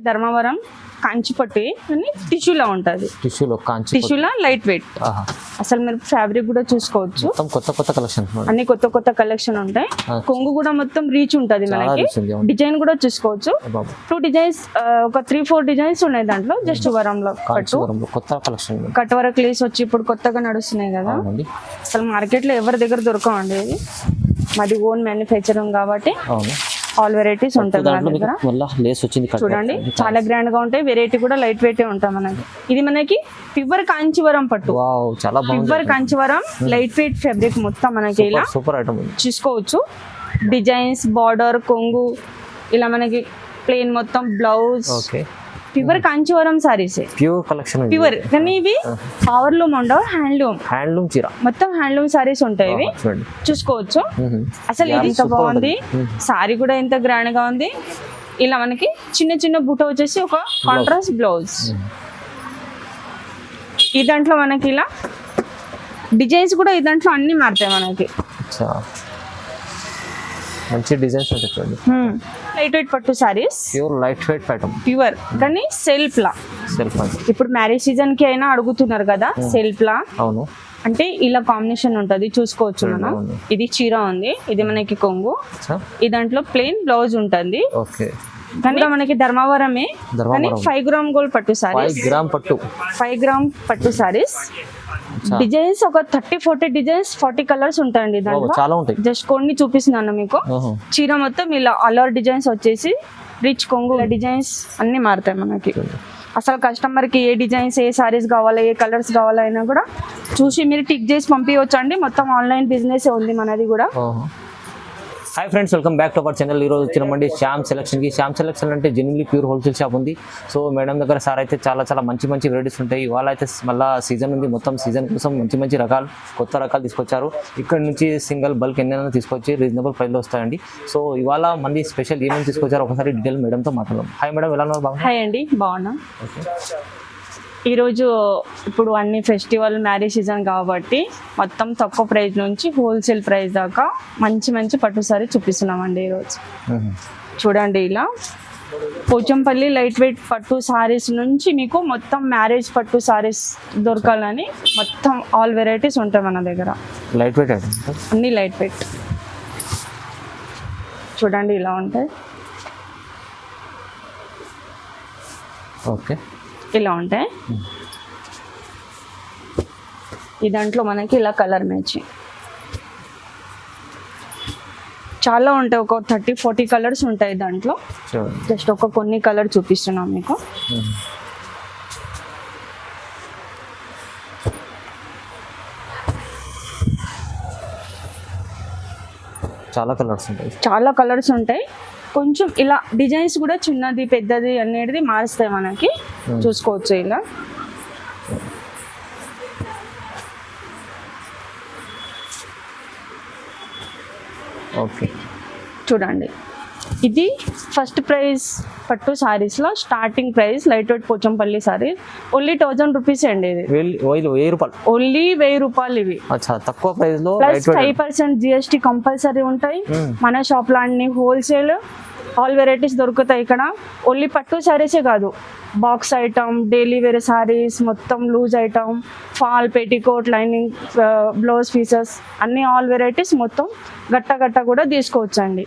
ధర్మవరం కాంచిపట్టు అని టిష్యూలా ఉంటుంది. టిష్యూలా light weight. అసలు మీరు ఫ్యాబ్రిక్ కూడా చూసుకోవచ్చు. కొత్త కలెక్షన్ అన్ని కొత్త కలెక్షన్ ఉంటాయి. కొంగు కూడా మొత్తం రీచ్ ఉంటుంది మనకి. డిజైన్ కూడా చూసుకోవచ్చు. 2 డిజైన్స్, ఒక 3-4 డిజైన్స్ ఉన్నాయి దాంట్లో. జస్ట్ వరంలో కొత్త కలెక్షన్ కట్ వర్క్ లేస్ వచ్చి ఇప్పుడు కొత్తగా నడుస్తున్నాయి కదా. అసలు మార్కెట్ లో ఎవరి దగ్గర దొరకవండి. ఇది మాది ఓన్ మ్యానుఫ్యాక్చరింగ్ కాబట్టి ఆల్ వెరైటీస్ ఉంటాయి మన దగ్గర. చూడండి చాలా గ్రాండ్ గా ఉంటాయి. వెరైటీ కూడా లైట్ వెయిట్ ఉంటాయి మనకి. ఇది మనకి ప్యూర్ కాంచీవరం పట్టు. Pure Kanjeevaram light weight fabric మొత్తం మనకి ఇలా చూసుకోవచ్చు. డిజైన్స్, బార్డర్, కొంగు ఇలా మనకి ప్లెయిన్ మొత్తం blouse. Pure Kanjeevaram saris, pure collection. Pure కానీ ఇవి పవర్లూమ్ ఉండవు, హ్యాండ్లూమ్ చీర మొత్తం హ్యాండ్లూమ్ సారీస్ ఉంటాయి. ఇవి చూసుకోవచ్చు. అసలు ఇది ఎంత బాగుంది. సారీ కూడా ఎంత గ్రాండ్ గా ఉంది. ఇలా మనకి చిన్న బుట్ట వచ్చేసి ఒక కాంట్రాస్ట్ బ్లౌజ్. ఈ దాంట్లో మనకి ఇలా డిజైన్స్ కూడా ఈ దాంట్లో అన్ని మారుతాయి మనకి. మంచి డిజైన్స్ ఉంటాయి చూడండి. లైట్ వెయిట్ పట్టు saris, pure light weight pattern, pure కానీ సెల్ఫ్ లా. ఇప్పుడు మ్యారేజ్ సీజన్ కి అయినా అడుగుతున్నారు కదా సెల్ఫ్ లా. అవును, అంటే ఇలా కాంబినేషన్ ఉంటది చూసుకోవచ్చు మనం. ఇది చీర ఉంది, ఇది మనకి కొంగు, ఈ దాంట్లో ప్లెయిన్ బ్లౌజ్ ఉంటుంది. కానీ మనకి ధర్మవరమే. కానీ 5 గ్రామ్ గోల్డ్ పట్టు సారీస్, 5 గ్రామ్ పట్టు సారీస్. డిజైన్స్ ఒక 30-40 డిజైన్స్, 40 కలర్స్ ఉంటాయండి దాంట్లో. జస్ట్ కొన్ని చూపిస్తున్నాను మీకు. చీర మొత్తం ఇలా అలర్ డిజైన్స్ వచ్చేసి రిచ్ కొంగు డిజైన్స్ అన్ని మారుతాయి మనకి. అసలు కస్టమర్ కి ఏ డిజైన్స్, ఏ సారీస్ కావాలా, ఏ కలర్స్ కావాలా అయినా కూడా చూసి మీరు టిక్ చేసి పంపించవచ్చు అండి. మొత్తం ఆన్లైన్ బిజినెస్ ఉంది మనది కూడా. Hi friends, welcome back to our channel. ఈరోజు వచ్చినామండి శ్యామ్ సెలక్షన్కి. శ్యామ్ సెలక్షన్ అంటే జెన్యున్లీ ప్యూర్ హోల్సేల్ షాప్ ఉంది. సో మేడం దగ్గర సార్ అయితే చాలా మంచి వెరైటీస్ ఉంటాయి. ఇవాళ అయితే మళ్ళీ సీజన్ ఉంది, మొత్తం సీజన్ కోసం మంచి రకాలు, కొత్త రకాలు తీసుకొచ్చారు. ఇక్కడ నుంచి సింగిల్ బల్క్ ఎన్నైనా తీసుకొచ్చి రీజనబుల్ ప్రైస్లో వస్తాయండి. సో ఇవాళ మంది స్పెషల్ ఏమేమి తీసుకొచ్చారు ఒకసారి డీటెయిల్ మేడంతో మాట్లాడదాం. హాయ్ మేడం, ఎలా ఉన్నారు? హాయ్ అండి, బాగున్నా. ఈరోజు ఇప్పుడు అన్ని ఫెస్టివల్, మ్యారేజ్ సీజన్ కాబట్టి మొత్తం తక్కువ ప్రైస్ నుంచి హోల్సేల్ ప్రైస్ దాకా మంచి పట్టు సారీ చూపిస్తున్నామండి ఈరోజు. చూడండి ఇలా పోచంపల్లి లైట్ వెయిట్ పట్టు సారీస్ నుంచి మీకు మొత్తం మ్యారేజ్ పట్టు సారీస్ దొరకాలని మొత్తం ఆల్ వెరైటీస్ ఉంటాయి మన దగ్గర. లైట్ వెయిట్ అన్ని లైట్ వెయిట్. చూడండి ఇలా ఉంటాయి. ఓకే, ఇలా ఉంటాయి. ఈ దాంట్లో మనకి ఇలా కలర్ మ్యాచింగ్ చాలా ఉంటాయి. ఒక 30-40 కలర్స్ ఉంటాయి దాంట్లో. జస్ట్ కొన్ని కలర్ చూపిస్తున్నాం మీకు. చాలా కలర్స్ ఉంటాయి. కొంచెం ఇలా డిజైన్స్ కూడా చిన్నది పెద్దది అనేది మారుస్తాయి మనకి. చూసుకోవచ్చు ఇలా. ఓకే, చూడండి ఇది ఫస్ట్ ప్రైస్ పట్టు సారీస్ లో starting price light weight Pochampally sari only 1000 rupees అండి. ఇది ఓన్లీ 1000 రూపాయలు. ఇవి తక్కువ ప్రైస్ లో ప్లస్ 5% GST కంపల్సరీ ఉంటాయి. మన షాప్ లో అన్ని హోల్సేల్ ఆల్ వెరైటీస్ దొరుకుతాయి ఇక్కడ. ఓన్లీ పట్టు సారీసే కాదు, box item, daily wear saris, మొత్తం loose item, fall, petticoat, lining, blouse pieces అన్ని ఆల్ వెరైటీస్ మొత్తం గట్ట కూడా తీసుకోవచ్చండి.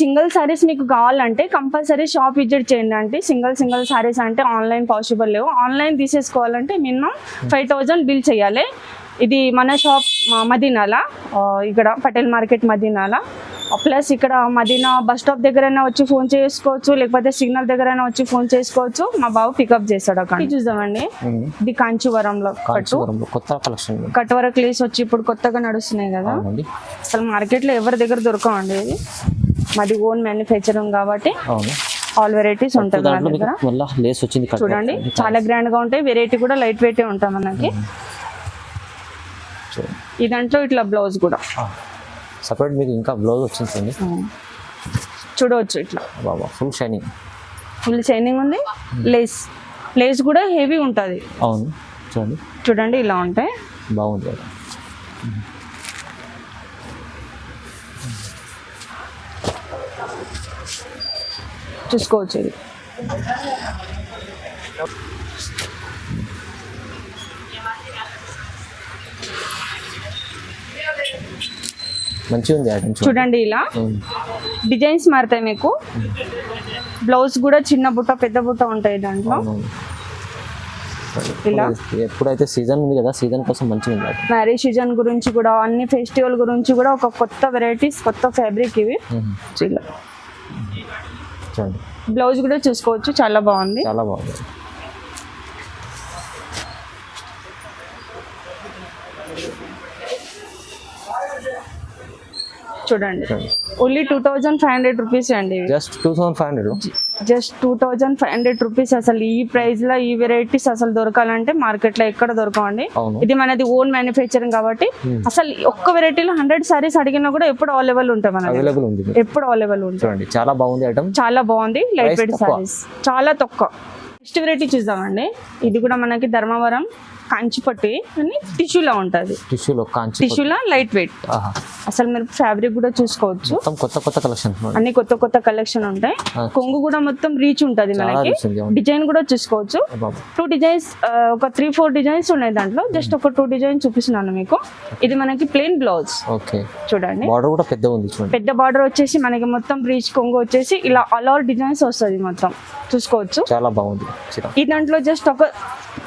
సింగిల్ సారీస్ మీకు కావాలంటే కంపల్సరీ షాప్ విజిట్ చేయండి. అంటే సింగిల్ సారీస్ అంటే ఆన్లైన్ పాసిబుల్ లేవు. ఆన్లైన్ తీసేసుకోవాలంటే మినిమం 5000 బిల్ చేయాలి. ఇది మన షాప్ మదీనాల, ఇక్కడ పటేల్ మార్కెట్ మదీనాల. ప్లస్ ఇక్కడ మదీనా బస్ స్టాప్ దగ్గరైనా వచ్చి ఫోన్ చేసుకోవచ్చు, లేకపోతే సిగ్నల్ దగ్గరైనా వచ్చి ఫోన్ చేసుకోవచ్చు. మా బాబు పికప్ చేస్తాడు అక్కడ. చూద్దామండి, ఇది కాంచీవరంలో పట్టు కొత్త కలెక్షన్. కట్ వర్క్ లేస్ వచ్చి ఇప్పుడు కొత్తగా నడుస్తున్నాయి కదా. అసలు మార్కెట్ లో ఎవరి దగ్గర దొరకవండి. ఇది మాది ఓన్ మ్యానుఫ్యాక్చరింగ్ కాబట్టి ఆల్ వెరైటీస్ ఉంటాయి మన దగ్గర. చూడండి చాలా గ్రాండ్ గా ఉంటాయి. వెరైటీ కూడా లైట్ వెయిట్ ఉంటాయి మనకి. ఈ దాంట్లో ఇట్లా బ్లౌజ్ కూడా సపరేట్ మీకు ఇంకా బ్లౌజ్ వచ్చింది చూడవచ్చు. ఇట్లా బాబా ఫుల్ షైనింగ్ ఉంది. లేస్ కూడా హెవీ ఉంటుంది. అవును, చూడండి ఇలా ఉంటాయి. బాగుంది. చూసుకోవచ్చు. ఇది మంచిగా ఉంది ఐటమ్ చూడండి ఇలా డిజైన్స్ మారుతాయి మీకు. బ్లౌజ్ కూడా చిన్న బుట్ట పెద్ద బుట్ట ఉంటాయి దాంట్లో. ఇలా ఎప్పుడైతే సీజన్ ఉంది కదా, సీజన్ కోసం మంచిగా ఉంది. మ్యారేజ్ సీజన్ గురించి కూడా, అన్ని ఫెస్టివల్ గురించి కూడా ఒక కొత్త వెరైటీస్, కొత్త ఫ్యాబ్రిక్ ఇవి. ఇలా చూడండి బ్లౌజ్ కూడా చూసుకోవచ్చు, చాలా బాగుంది. చాలా బాగుంది. చూడండి ఓన్లీ 2500 రూపీస్ అండి. జస్ట్ 2500. Just 2500 rupees. అసలు ఈ ప్రైస్ లో ఈ వెరైటీస్ అసలు దొరకాలంటే మార్కెట్ లో ఎక్కడ దొరకండి. ఇది మనది ఓన్ మ్యానుఫ్యాక్చరింగ్ కాబట్టి అసలు ఒక్క వెరైటీలో 100 సారీస్ అడిగినా కూడా ఎప్పుడు అవైలబుల్ ఉంటాయి, మనకి అవైలబుల్ ఉంది, ఎప్పుడు అవైలబుల్ ఉంటుంది. చూడండి చాలా బాగుంది ఐటమ్, చాలా బాగుంది. లైట్ వెయిట్ సారీస్ చాలా తక్కువ. నెక్స్ట్ వెరైటీ చూద్దామండి. ఇది కూడా మనకి ధర్మవరం కంచిపట్టు అని టిష్యూలో ఉంటుంది. టిష్యూలో లైట్ వెయిట్. అసలు మీరు ఫ్యాబ్రిక్ కూడా చూసుకోవచ్చు. కొత్త కొత్త కలెక్షన్, అన్ని కొత్త కొత్త కలెక్షన్ ఉంటాయి. కొంగు కూడా మొత్తం రీచ్ ఉంటుంది మనకి. డిజైన్ కూడా చూసుకోవచ్చు. 2 డిజైన్స్, ఒక 3-4 డిజైన్స్ ఉన్నాయి దాంట్లో. జస్ట్ ఒక 2 డిజైన్ చూపిస్తున్నాను మీకు. ఇది మనకి ప్లెయిన్ బ్లౌజ్. చూడండి బార్డర్ కూడా పెద్ద ఉంది. పెద్ద బార్డర్ వచ్చేసి మనకి మొత్తం రీచ్ కొంగు వచ్చేసి ఇలా ఆల్ డిజైన్స్ వస్తుంది మొత్తం, చూసుకోవచ్చు. చాలా బాగుంది. ఈ దాంట్లో జస్ట్ ఒక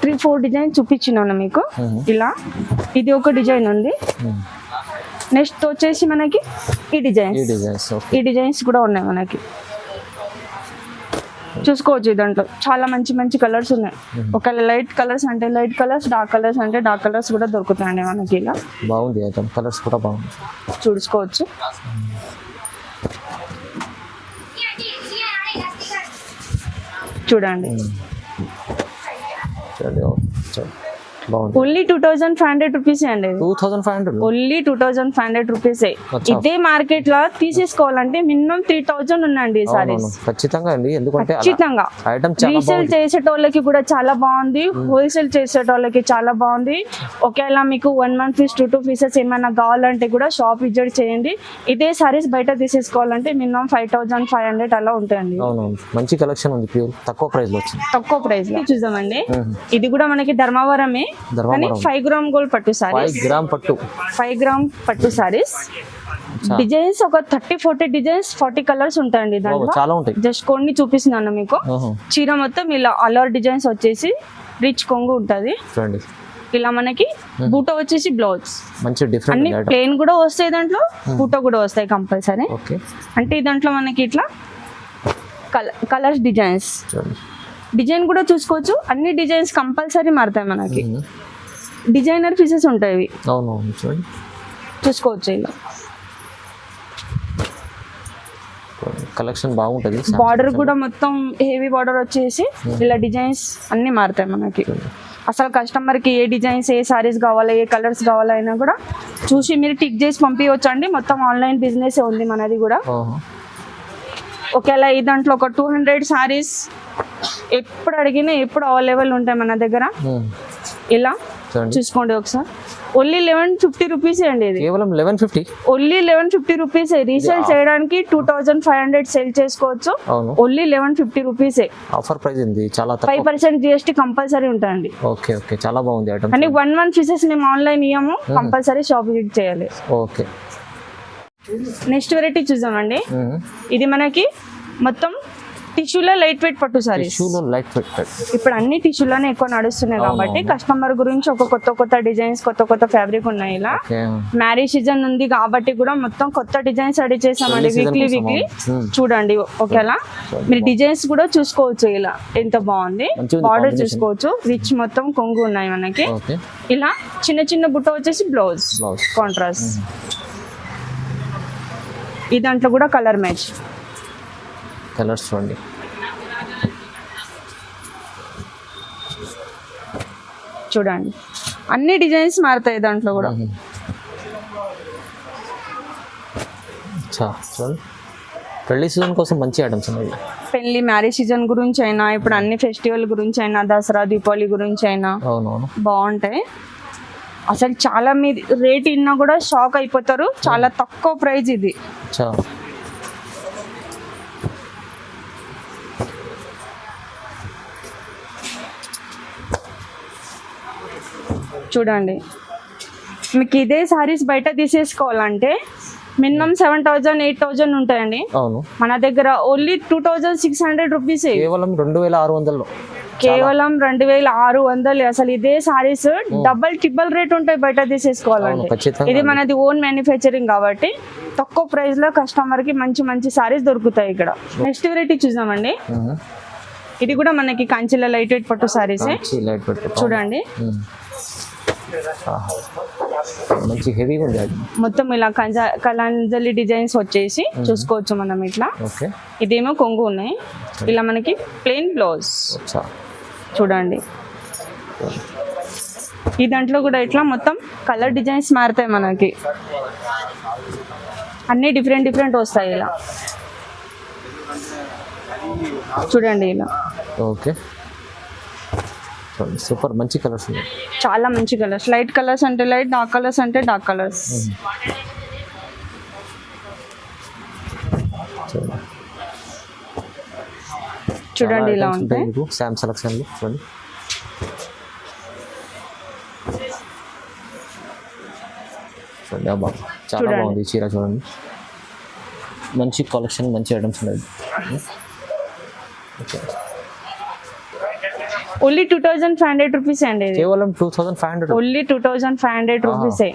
3-4 డిజైన్ చూపించినాను మీకు. ఇలా ఇది ఒక డిజైన్ ఉంది. నెక్స్ట్ వచ్చేసి మనకి ఈ డిజైన్స్ కూడా ఉన్నాయి మనకి, చూసుకోవచ్చు. దాంట్లో చాలా మంచి మంచి కలర్స్ ఉన్నాయి. ఒకవేళ లైట్ కలర్స్ అంటే లైట్ కలర్స్, డార్క్ కలర్స్ అంటే డార్క్ కలర్స్ కూడా దొరుకుతాయండి మనకి. ఇలా బాగుంది ఐటమ్, కలర్స్ కూడా బాగుంది, చూసుకోవచ్చు. చూడండి ఓన్లీ 2500 రూపీస్ అండి. 2500 ఓన్లీ 2500 రూపీస్. ఇదే మార్కెట్ లో తీసేసుకోవాలంటే మినిమం 3000 ఉందండి సారీస్. ఖచ్చితంగా అండి, ఎందుకంటే ఖచ్చితంగా రీసేల్ చేసేటోళ్ళకి కూడా చాలా బాగుంది, హోల్సేల్ చేసేటోళ్ళకి చాలా బాగుంది. ఒకవేళ మీకు 1 month పీస్ 2 పీసెస్ ఏమైనా కావాలంటే కూడా షాప్ విజిట్ చేయండి. ఇదే సారీస్ బయట తీసేసుకోవాలంటే మినిమం 5500 అలా ఉంటాయండి. మంచి కలెక్షన్ ఉంది, ప్యూర్ తక్కువ ప్రైస్ లో వచ్చింది. తక్కువ ప్రైస్ లో చూద్దామండి. ఇది కూడా మనకి ధర్మవరమే. 5 గ్రామ్ గోల్డ్ పట్టు సారీస్. 5 గ్రామ్ పట్టు సారీస్. డిజైన్స్ ఒక 30-40 డిజైన్స్, 40 కలర్స్ ఉంటాయండి దాంట్లో. చాలా ఉంటాయి. జస్ట్ కొన్ని చూపిస్తున్నాను మీకు. చీర మొత్తం ఇలా అలర్ డిజైన్స్ వచ్చేసి రిచ్ కొంగు ఉంటది. ఇలా మనకి బూట వచ్చేసి బ్లౌజ్ అన్ని ప్లెయిన్ కూడా వస్తాయి, దాంట్లో బూట కూడా వస్తాయి కంపల్సరీ. అంటే దాంట్లో మనకి ఇట్లా కలర్స్ డిజైన్స్, డిజైన్ కూడా చూసుకోవచ్చు. అన్ని డిజైన్స్ కంపల్సరీ మారుతాయి మనకి. డిజైనర్ పీసెస్ ఉంటాయి, చూసుకోవచ్చు. ఇలా కలెక్షన్ బాగుంటది. బార్డర్ కూడా మొత్తం హెవీ బార్డర్ వచ్చేసి ఇలా డిజైన్స్ అన్ని మారుతాయి మనకి. అసలు కస్టమర్ కి ఏ డిజైన్స్, ఏ సారీస్ కావాలా, ఏ కలర్స్ కావాలైనా కూడా చూసి మీరు టిక్ చేసి పంపించవచ్చు అండి. మొత్తం ఆన్లైన్ బిజినెస్ ఉంది మనది కూడా. ఒకవేళ ఈ దాంట్లో ఒక 200 సారీస్ ఎప్పుడు అడిగినా ఎప్పుడు అవైలబుల్ ఉంటాయి మన దగ్గర. ఇలా చూసుకోండి ఒకసారి. ఓన్లీ 1150 రూపీస్ అండి. ఇది కేవలం 1150, ఓన్లీ 1150 రూపీస్. రీసేల్ చేయడానికి 2500 సేల్ చేసుకోవచ్చు. ఓన్లీ 1150 రూపీస్ ఆఫర్ ప్రైస్ ఉంది. చాలా 5% GST కంపల్సరీ ఉంటాయండి. ఓకే, చాలా బాగుంది ఐటమ్. కానీ 1 month పీసెస్ మేము ఆన్లైన్ ఇయ్యము, కంపల్సరీ షాప్ విజిట్ చేయాలి. ఓకే, నెక్స్ట్ వెరైటీ చూద్దామండి. ఇది మనకి మొత్తం టిష్యూలో లైట్ వెయిట్ పట్టు సారీస్. ఇప్పుడు అన్ని టిష్యూలోనే ఎక్కువ నడుస్తున్నాయి కాబట్టి కస్టమర్ గురించి ఒక కొత్త డిజైన్స్, కొత్త ఫ్యాబ్రిక్ ఉన్నాయి. ఇలా మ్యారేజ్ సీజన్ ఉంది కాబట్టి కూడా మొత్తం కొత్త డిజైన్స్ రెడీ చేసామండి వీక్లీ. చూడండి ఒకేలా మీరు డిజైన్స్ కూడా చూసుకోవచ్చు. ఇలా ఎంత బాగుంది, బార్డర్ చూసుకోవచ్చు. రిచ్ మొత్తం కొంగు ఉన్నాయి మనకి. ఇలా చిన్న బుట్ట వచ్చేసి బ్లౌజ్ కాంట్రాస్ట్. ఈ దాంట్లో కూడా కలర్ మ్యాచ్ కలర్స్ చూడండి. చూడండి అన్ని డిజైన్స్ మారుతాయి దాంట్లో కూడా. పెళ్లి సీజన్ కోసం మంచి ఐటమ్స్ ఉన్నాయి. పెళ్లి మ్యారేజ్ సీజన్ గురించి అయినా, ఇప్పుడు అన్ని ఫెస్టివల్ గురించి అయినా, దసరా దీపావళి గురించి అయినా బాగుంటాయి. అసలు చాలా మీరు రేట్ ఇన్నా కూడా షాక్ అయిపోతారు. చాలా తక్కువ ప్రైస్ ఇది. చూడండి, మీకు ఇదే సారీస్ బయట తీసేసుకోవాలంటే మినిమం 7,000 8,000 ఉంటాయండి. అవును, మన దగ్గర ఓన్లీ 2,600 రూపీస్, కేవలం 2,600లో, కేవలం 2,600. అసలు ఇదే సారీస్ డబల్ ట్రిపుల్ రేట్ ఉంటాయి బయట తీసేసుకోవాలంటే. ఖచ్చితంగా ఇది మనది ఓన్ మ్యానుఫ్యాక్చరింగ్ కాబట్టి తక్కువ ప్రైస్ లో కస్టమర్ కి మంచి మంచి సారీస్ దొరుకుతాయి ఇక్కడ. నెక్స్ట్ వెరైటీ చూద్దామండి. ఇది కూడా మనకి కంచిలో లైట్ వెయిట్ పట్టు సారీస్. చూడండి, మంచి హెవీగా ఉంది అది. మొత్తం ఇలా కలంజలి డిజైన్స్ వచ్చేసి చూసుకోవచ్చు మనం ఇట్లా. ఓకే, ఇదేమో కొంగు ఉన్నాయి, ఇలా మనకి ప్లెయిన్ బ్లౌజ్. చూడండి, ఈ దాంట్లో కూడా ఇట్లా మొత్తం కలర్ డిజైన్స్ మారుతాయి మనకి, అన్నీ డిఫరెంట్ డిఫరెంట్ వస్తాయి ఇలా. చూడండి ఇలా. ఓకే, సూపర్, మంచి కలర్స్ ఉన్నాయి, చాలా మంచి కలర్స్. లైట్ కలర్స్ అంటే లైట్, డార్క్ కలర్స్ అంటే డార్క్ కలర్స్. చూడండి ఇలా ఉంటాయి శామ్ సెలక్షన్ లో. చూడండి, చూడండి అబ్బా, చాలా బాగుంది చీర. చూడండి, మంచి కలెక్షన్, మంచి ఐటమ్స్ ఉన్నాయి. ఓన్లీ 2,500 రూపీస్ అండి, కేవలం 2,500, ఓన్లీ 2,500 రూపీసే.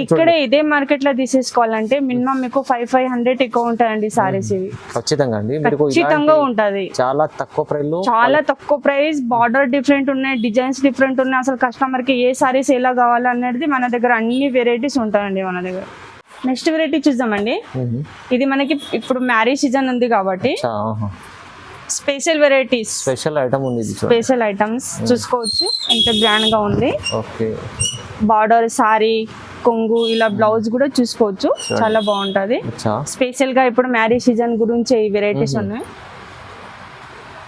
ఇక్కడే ఇదే మార్కెట్ లో తీసేసుకోవాలంటే మినిమం మీకు 500 ఎక్కువ ఉంటాయండి సారీస్. ఇవి ఖచ్చితంగా అండి, ఖచ్చితంగా ఉంటది. చాలా తక్కువ ప్రైస్ లో, చాలా తక్కువ ప్రైస్, బార్డర్ డిఫరెంట్ ఉన్నాయి, డిజైన్స్ డిఫరెంట్ ఉన్నాయి. అసలు కస్టమర్ కి ఏ సారీస్ ఎలా కావాలనేది మన దగ్గర అన్ని వెరైటీస్ ఉంటాయండి మన దగ్గర. నెక్స్ట్ వెరైటీ చూద్దామండి. ఇది మనకి ఇప్పుడు మ్యారేజ్ సీజన్ ఉంది కాబట్టి స్పెషల్ వెరైటీస్, స్పెషల్ ఐటమ్ ఉంది. స్పెషల్ ఐటమ్స్ చూసుకోవచ్చు, ఎంత గ్రాండ్ గా ఉంది. ఓకే, బార్డర్ సారీ, కొంగు, ఇలా బ్లౌజ్ కూడా చూసుకోవచ్చు, చాలా బాగుంటది. స్పెషల్ గా ఇప్పుడు మ్యారేజ్ సీజన్ గురించి ఈ వెరైటీస్ ఉన్నాయి.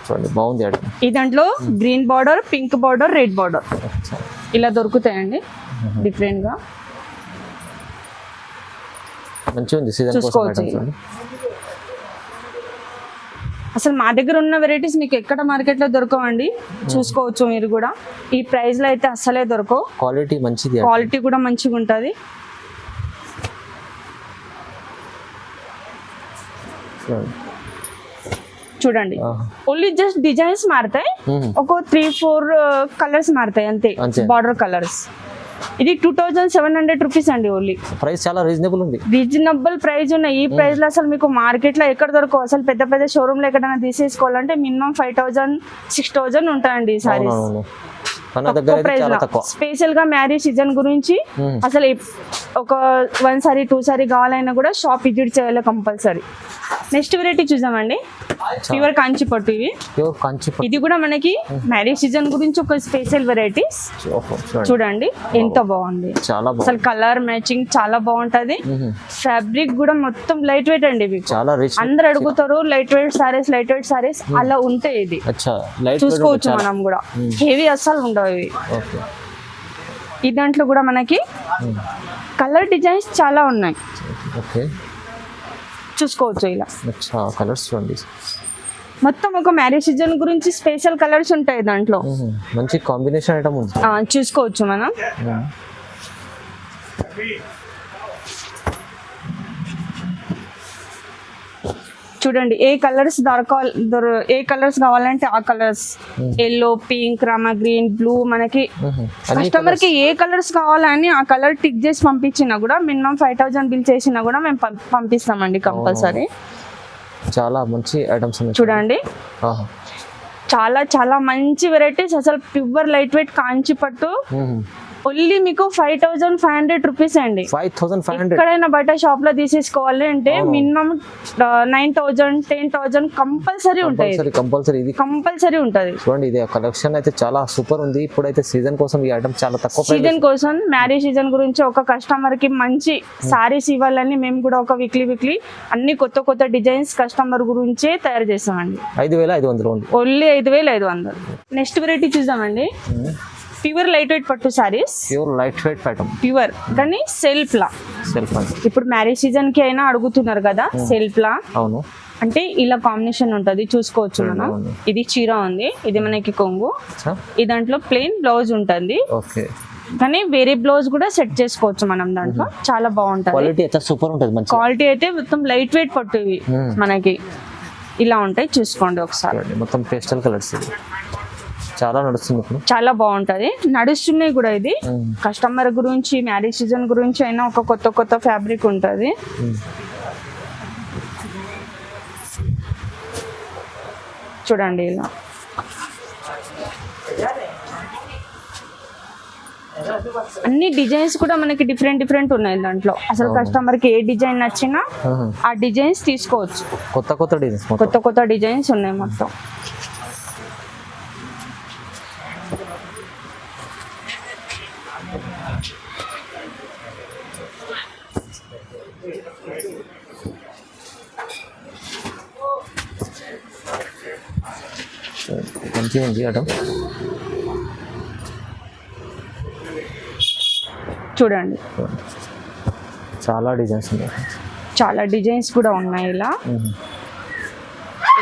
చూడండి, బాగుంది ఐటమ్. ఈ దాంట్లో green border, pink border, red border ఇలా దొరుకుతాయండి డిఫరెంట్ గా. మంచిగా ఉంది సీజన్ కోసం. అసలు మా దగ్గర ఉన్న వెరైటీస్ మీకు ఎక్కడ మార్కెట్ లో దొరకవండి, చూసుకోవచ్చు మీరు కూడా. ఈ ప్రైస్ లో అయితే అసలే దొరకవు. క్వాలిటీ మంచిది, క్వాలిటీ కూడా మంచిగా ఉంటుంది. చూడండి, ఓన్లీ జస్ట్ డిజైన్స్ మారుతాయి, ఒక 3-4 కలర్స్ మారుతాయి అంతే, బార్డర్ కలర్స్. ఇది 2,700 రూపీస్ అండి. ఓన్లీ ప్రైస్ చాలా రీజనబుల్ ఉంది, రీజనబుల్ ప్రైస్ ఉన్నాయి. ఈ ప్రైస్ లో అసలు మీకు మార్కెట్ లో ఎక్కడ దొరకవు. అసలు పెద్ద పెద్ద షోరూమ్ లో ఎక్కడైనా తీసేసుకోవాలంటే మినిమం 5,000 6,000 ఉంటాయండి ఈ సారీస్. స్పెషల్ గా మ్యారేజ్ సీజన్ గురించి అసలు ఒక 1 సారీ 2 సారీ కావాలైనా కూడా షాప్ విజిట్ చేయాలి కంపల్సరీ. నెక్స్ట్ వెరైటీ చూద్దామండి. ప్యూర్ కాంచి పట్టు. ఇది కూడా మనకి మ్యారేజ్ సీజన్ గురించి ఒక స్పెషల్ వెరైటీస్. చూడండి ఎంత బాగుంది, అసలు కలర్ మ్యాచింగ్ చాలా బాగుంటది. ఫ్యాబ్రిక్ కూడా మొత్తం లైట్ వెయిట్ అండి. ఇవి అందరు అడుగుతారు light weight saris, light weight saris, అలా ఉంటాయి. ఇది చూసుకోవచ్చు మనం కూడా, హెవీ అస్సలు ఉండవు ఇవి. ఈ దాంట్లో కూడా మనకి కలర్ డిజైన్స్ చాలా ఉన్నాయి, చూసుకోవచ్చు. ఇలా కలర్స్ చూడండి, మొత్తం ఒక మ్యారేజ్ సీజన్ గురించి స్పెషల్ కలర్స్ ఉంటాయి దాంట్లో. మంచి కాంబినేషన్ ఐటమ్ ఉంది, చూసుకోవచ్చు మనం. చూడండి, ఏ కలర్స్ ఏ కలర్స్ కావాలంటే ఆ colours, yellow, pink, Rama green, blue, మనకి కస్టమర్ కి ఏ కలర్స్ కావాలని ఆ కలర్ టిక్ చేసి పంపించినా కూడా మినిమం 5,000 బిల్ చేసినా కూడా మేము పంపిస్తామండి కంపల్సరీ. చాలా మంచి ఐటమ్స్ చూడండి, చాలా చాలా మంచి వెరైటీస్. అసలు ప్యూర్ లైట్ వెయిట్ కాంచి పట్టు ఓన్లీ మీకు 5,500 రూపీస్ అండి. 5,500 ఎక్కడైనా బయట షాప్ లో తీసేసుకోవాలి అంటే మినిమం 9,000 10,000 కంపల్సరీ ఉంటాయి, కంపల్సరీ ఉంటది. చూడండి, ఇది కలెక్షన్ అయితే చాలా సూపర్ ఉంది. ఇప్పుడైతే సీజన్ కోసం ఈ ఐటమ్ చాలా తక్కువ సీజన్ కోసం, మ్యారేజ్ సీజన్ గురించి ఒక కస్టమర్ కి మంచి సారీస్ ఇవ్వాలని మేము కూడా ఒక వీక్లీ అన్ని కొత్త కొత్త డిజైన్స్ కస్టమర్ గురించే తయారు చేస్తామండి. 5,500 ఓన్లీ 5,500. నెక్స్ట్ వెరైటీ చూద్దామండి. ప్యూర్ లైట్ వెయిట్ పట్టు saris, pure light weight pattern, pure కానీ సెల్ఫ్ లా. ఇప్పుడు మ్యారేజ్ సీజన్ కి అయినా అడుగుతున్నారు కదా సెల్ఫ్ లా. అవును, అంటే ఇలా కాంబినేషన్ ఉంటది, చూసుకోవచ్చు మనం. ఇది చీర ఉంది, ఇది మనకి కొంగు, ఈ దాంట్లో ప్లెయిన్ బ్లౌజ్ ఉంటుంది. కానీ వేరే బ్లౌజ్ కూడా సెట్ చేసుకోవచ్చు మనం దాంట్లో. చాలా బాగుంటది. క్వాలిటీ అయితే సూపర్ ఉంటుంది, మంచి క్వాలిటీ అయితే మొత్తం లైట్ వెయిట్ పట్టు ఇవి మనకి ఇలా ఉంటాయి. చూసుకోండి ఒకసారి. మొత్తం పేస్టల్ కలర్స్ చాలా నడుస్తుంది ఇప్పుడు. చాలా బాగుంటది, నడుస్తున్నాయి కూడా. ఇది కస్టమర్ గురించి, మ్యారేజ్ సీజన్ గురించి అయినా ఒక కొత్త ఫ్యాబ్రిక్ ఉంటది. చూడండి ఇలా అన్ని డిజైన్స్ కూడా మనకి డిఫరెంట్ ఉన్నాయి దాంట్లో. అసలు కస్టమర్ కి ఏ డిజైన్ నచ్చినా ఆ డిజైన్స్ తీసుకోవచ్చు. కొత్త డిజైన్స్ ఉన్నాయి మొత్తం. మంచిగా ఉంది అటం. చూడండి చాలా డిజైన్స్ ఉన్నాయి, చాలా డిజైన్స్ కూడా ఉన్నాయి.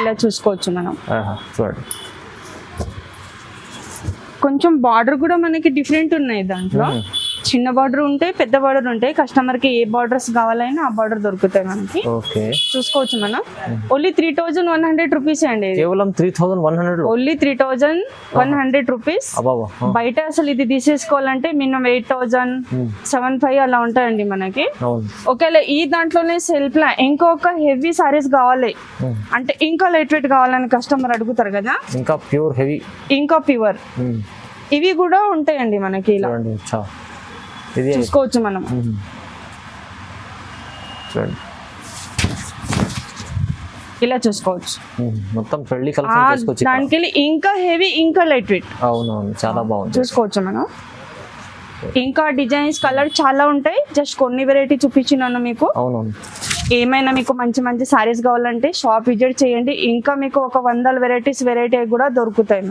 ఇలా చూసుకోవచ్చు మనం. చూడండి కొంచెం బార్డర్ కూడా మనకి డిఫరెంట్ ఉన్నాయి దాంట్లో. చిన్న బార్డర్ ఉంటాయి, పెద్ద బార్డర్ ఉంటాయి. కస్టమర్ కి ఏ బార్డర్స్ కావాలైనా ఆ బార్డర్ దొరుకుతాయి మనకి. చూసుకోవచ్చు మనం. ఓన్లీ 3100 రూపీస్ అండి. కేవలం 3100, ఓన్లీ 3100 రూపీస్. బయట అసలు ఇది తీసేసుకోవాలంటే మినిమం 8000-75 అలా ఉంటాయండి మనకి. ఒకవేళ ఈ దాంట్లోనే సెల్ఫ్ లా ఇంకొక హెవీ సారీస్ కావాలి అంటే, ఇంకా లైట్ వెయిట్ కావాలని కస్టమర్ అడుగుతారు కదా, ఇంకా ప్యూర్ హెవీ, ఇంకా ప్యూర్ ఇవి కూడా ఉంటాయండి మనకి. ఇలా చూసుకోవచ్చు మనం. ఇలా చూసుకోవచ్చు మొత్తం పెళ్లి కలెక్షన్ చేసుకోవచ్చు. దానికి ఇంకా హెవీ, ఇంకా లైట్ వెయిట్. అవునవును, చాలా బాగుంది. చూసుకోవచ్చు మనం. ఇంకా డిజైన్స్, కలర్ చాలా ఉంటాయి. జస్ట్ కొన్ని వెరైటీ చూపించినాను మీకు. అవునవును. ఏమైనా మీకు మంచి సారీస్ కావాలంటే షాప్ విజిట్ చేయండి. ఇంకా మీకు ఒక 100 వెరైటీ కూడా దొరుకుతాయి.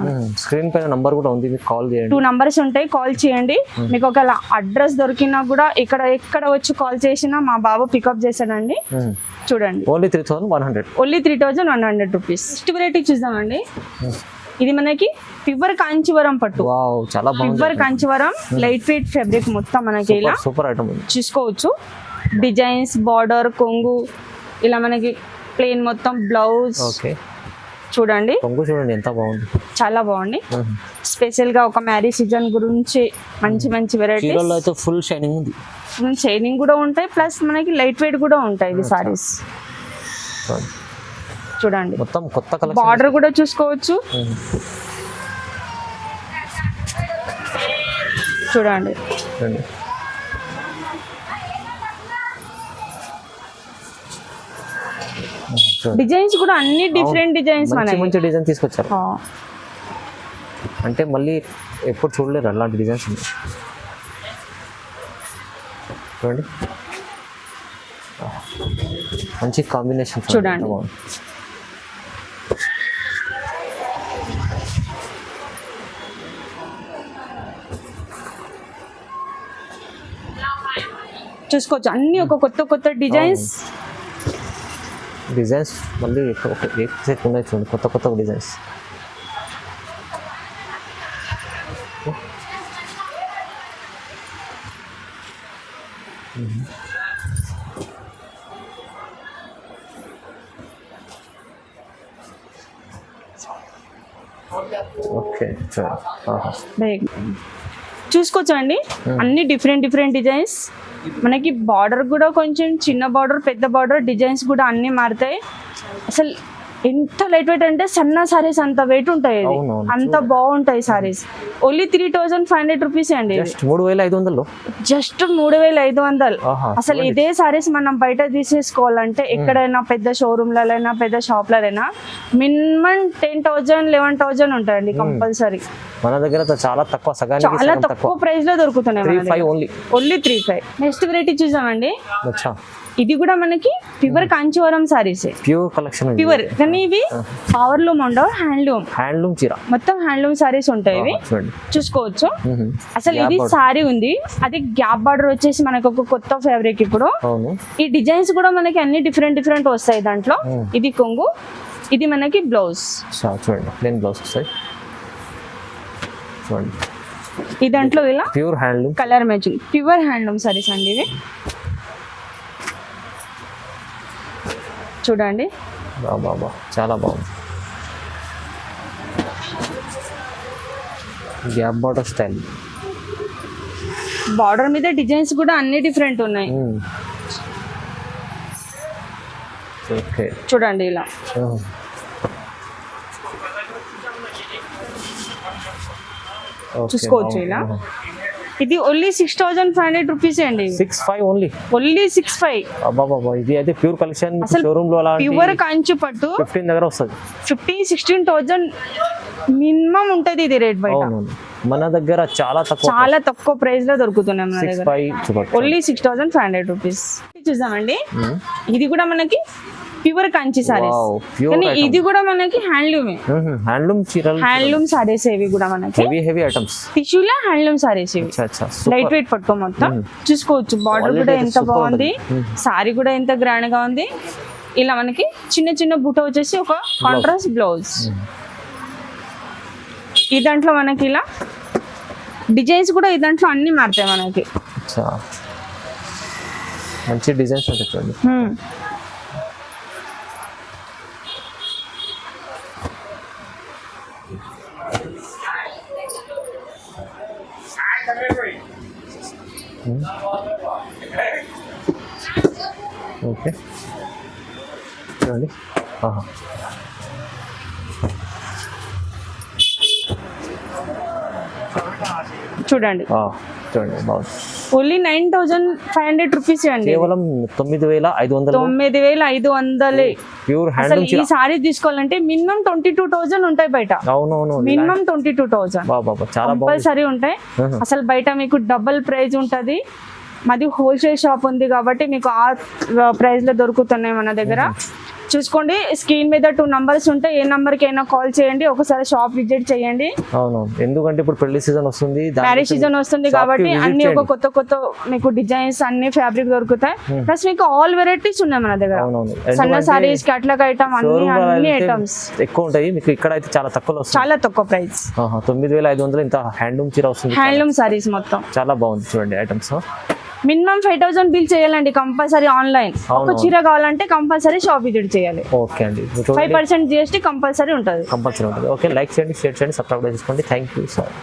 స్క్రీన్ పైన నంబర్ కూడా ఉంది, మీకు కాల్ చేయండి. 2 నంబర్స్ ఉంటాయి, కాల్ చేయండి. మీకు ఒక అడ్రస్ దొరికినా కూడా ఎక్కడ వచ్చి కాల్ చేసినా మా బాబు పికప్ చేశాడండి. చూడండి ఓన్లీ 3100 రూపీస్. నెక్స్ట్ వెరైటీ చూద్దామండి. ఇది మనకి ప్యూర్ కాంచీవరం పట్టు. చాలా బాగుంది. Pure Kanjeevaram light weight fabric మొత్తం మనకి. ఇలా సూపర్ ఐటమ్ చూసుకోవచ్చు. డిజైన్స్, బార్డర్, కొంగు ఇలా మనకి ప్లెయిన్ మొత్తం బ్లౌజ్. చూడండి చూడండి ఎంత బాగుంది, చాలా బాగుంది. స్పెషల్ గా ఒక మ్యారేజ్ సీజన్ గురించి మంచి వెరైటీస్. ఫుల్ షైనింగ్ ఉంది, ఫుల్ షైనింగ్ కూడా ఉంటాయి, ప్లస్ మనకి లైట్ వెయిట్ కూడా ఉంటాయి ఇవి సారీస్. చూడండి మొత్తం కొత్త కలెక్షన్. బార్డర్ కూడా చూసుకోవచ్చు. చూడండి డిజైన్స్ కూడా అన్ని డిఫరెంట్ డిజైన్స్, మంచి డిజైన్ తీసుకొచ్చారు. అంటే మళ్ళీ ఎప్పుడు చూడలేరు అలాంటి డిజైన్స్ ఉన్నాయి. చూడండి మంచి కాంబినేషన్. చూడండి చూసుకోవచ్చు. అన్ని ఒక కొత్త డిజైన్స్ మళ్ళీ ఉన్నాయి. చూడండి కొత్త డిజైన్స్. చూసుకోవచ్చు అండి. అన్ని డిఫరెంట్ డిజైన్స్ మనకి. బార్డర్ కూడా కొంచెం చిన్న బార్డర్, పెద్ద బార్డర్, డిజైన్స్ కూడా అన్ని మారుతాయి. అసలు ఎంత లైట్ వెయిట్ అంటే సన్న సారీస్ అంత వెయిట్ ఉంటాయి, అంత బాగుంటాయి సారీస్. ఓన్లీ 3500 రూపీస్ అండి. జస్ట్ 3500. అసలు ఇదే సారీస్ మనం బయట తీసేసుకోవాలంటే ఎక్కడైనా పెద్ద షోరూమ్లైనా పెద్ద షాప్లైనా మినిమం 10,000 11,000 ఉంటాయండి కంపల్సరీ. మన దగ్గర చాలా తక్కువ ప్రైస్ లో దొరుకుతున్నాయి. ఓన్లీ 3500. నెక్స్ట్ వెరైటీ చూసామండి. ఇది కూడా మనకి pure Kanjeevaram saris, pure collection. Pure కానీ ఇవి పవర్లూమ్ ఉండవు, హ్యాండ్లూమ్ చీర మొత్తం హ్యాండ్లూమ్ సారీస్ ఉంటాయి. ఇవి చూసుకోవచ్చు. అసలు ఇది సారీ ఉంది, అది గ్యాప్ బార్డర్ వచ్చేసి మనకు ఒక కొత్త ఫ్యాబ్రిక్. ఇప్పుడు ఈ డిజైన్స్ కూడా మనకి అన్ని డిఫరెంట్ వస్తాయి దాంట్లో. ఇది కొంగు, ఇది మనకి బ్లౌజ్. చూడండి ప్లెయిన్ బ్లౌజ్ వస్తాయి. చూడండి ఈ దాంట్లో ఇలా pure handloom. Colour matching pure handloom saris అండి ఇవి. చూడండి బాబా చాలా బాగుంది. Gap border style. బార్డర్ మీద డిజైన్స్ కూడా అన్ని డిఫరెంట్ ఉన్నాయి. ఓకే చూడండి ఇలా చూసుకోవచ్చు ఇలా. ఇది ఓన్లీ 6,500 రూపీస్ అండి. 6,500 ఓన్లీ. ఓన్లీ 6,500. బాబా ఇది అయితే ప్యూర్ కలెక్షన్. అసలు షోరూమ్ లో అలా ప్యూర్ కంచు పట్టు 15 దగ్గర వస్తుంది. 15,000-16,000 మినిమం ఉంటది ఇది రేట్ బయట. మన దగ్గర చాలా తక్కువ ప్రైస్ లో దొరుకుతున్నాయి మన దగ్గర. 6,500 ఓన్లీ 6,500 రూపీస్. చూద్దామండి ఇది కూడా మనకి ప్యూర్ కంచి సారీస్. కానీ ఇది కూడా మనకి హ్యాండ్లూమ్ సారీస్. ఇవి కూడా మనకి హెవీ ఐటమ్స్ టిష్యూలో హ్యాండ్లూమ్ సారీస్. ఇవి లైట్ వెయిట్ పట్టుకో మొత్తం. చూసుకోవచ్చు బార్డర్ కూడా ఎంత బాగుంది, సారీ కూడా ఎంత గ్రాండ్ గా ఉంది. ఇలా మనకి చిన్న చిన్న బుట్ట వచ్చేసి ఒక కాంట్రాస్ట్ బ్లౌజ్. ఈ దాంట్లో మనకి ఇలా డిజైన్స్ కూడా ఈ దాంట్లో అన్ని మారుతాయి మనకి. మంచి డిజైన్స్ ఉంటాయి చూడండి. ఓకే చూడండి. చూడండి బాగుంది. ఓన్లీ 9,500 రూపీస్ అండి. కేవలం 9,500. ప్యూర్ అసలు ఈ సారీ తీసుకోవాలంటే మినిమం 22,000 ఉంటాయి బయట. అవునవును మినిమం 22,000 చాలా కంపల్సరీ ఉంటాయి. అసలు బయట మీకు డబుల్ ప్రైస్ ఉంటది. మాది హోల్సేల్ షాప్ ఉంది కాబట్టి మీకు ఆ ప్రైస్ లో దొరుకుతున్నాయి మన దగ్గర. చూసుకోండి స్క్రీన్ మీద 2 నంబర్స్ ఉంటాయి. ఏ నంబర్ కి అయినా కాల్ చేయండి, ఒకసారి షాప్ విజిట్ చేయండి. అవును ఎందుకంటే ఇప్పుడు పెళ్లి సీజన్ వస్తుంది, మ్యారేజ్ సీజన్ వస్తుంది కాబట్టి అన్ని ఒక కొత్త మీకు డిజైన్స్ అన్ని ఫ్యాబ్రిక్ దొరుకుతాయి. ప్లస్ మీకు ఆల్ వెరైటీస్ ఉన్నాయి మన దగ్గర. సన్న సారీస్, క్యాట్లాగ్ ఐటమ్ అన్ని ఐటమ్స్ ఎక్కువ ఉంటాయి. మీకు ఇక్కడ అయితే చాలా తక్కువ వస్తుంది, చాలా తక్కువ ప్రైస్. 9,500 ఇంత హ్యాండ్లూమ్ చీర వస్తుంది. హ్యాండ్లూమ్ సారీస్ మొత్తం చాలా బాగుంది చూడండి ఐటమ్స్. మినిమం 5,000 బిల్ చేయాలండి కంపల్సరీ. ఆన్లైన్ ఒక చీర కావాలంటే కంపల్సరీ షాప్ విజిట్ చేయాలి. ఓకే అండి. 5% GST కంపల్సరీ ఉంటుంది. ఓకే లైక్ చేయండి, షేర్ చేయండి, సబ్స్క్రైబ్ చేసుకోండి. Thank you so much.